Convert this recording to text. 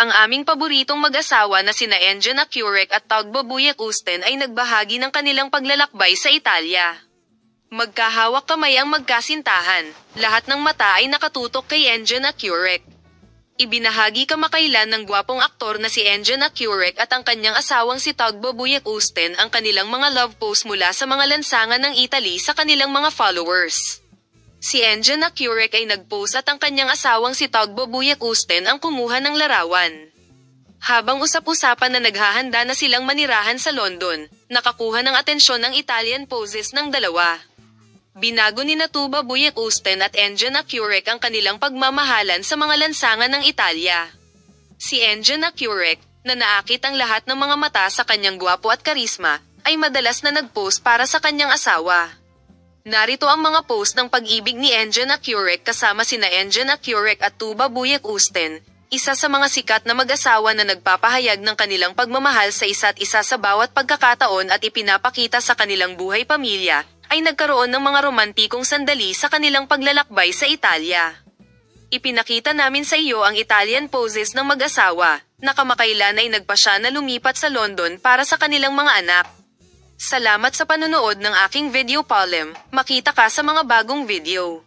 Ang aming paboritong mag-asawa na sina Engin Akurek at Tagbabuyek Usten ay nagbahagi ng kanilang paglalakbay sa Italia. Magkahawak kamay ang magkasintahan, lahat ng mata ay nakatutok kay Engin Akurek. Ibinahagi kamakailan ng gwapong aktor na si Engin Akurek at ang kanyang asawang si Tagbabuyek Usten ang kanilang mga love post mula sa mga lansangan ng Italy sa kanilang mga followers. Si Engin Akurek ay nag-post at ang kanyang asawang si Tagbabuyek Usten ang kumuha ng larawan. Habang usap-usapan na naghahanda na silang manirahan sa London, nakakuha ng atensyon ang Italian poses ng dalawa. Binago ni Tagbabuyek Usten at Engin Akurek ang kanilang pagmamahalan sa mga lansangan ng Italia. Si Engin Akurek, na naakit ang lahat ng mga mata sa kanyang gwapo at karisma, ay madalas na nag-post para sa kanyang asawa. Narito ang mga post ng pag-ibig ni Engin Akurek kasama sina Engin Akurek at Tagbabuyek Usten, isa sa mga sikat na mag-asawa na nagpapahayag ng kanilang pagmamahal sa isa't isa sa bawat pagkakataon at ipinapakita sa kanilang buhay pamilya, ay nagkaroon ng mga romantikong sandali sa kanilang paglalakbay sa Italia. Ipinakita namin sa iyo ang Italian poses ng mag-asawa, na kamakailan ay nagpasya na lumipat sa London para sa kanilang mga anak. Salamat sa panonood ng aking video Palem, makita ka sa mga bagong video.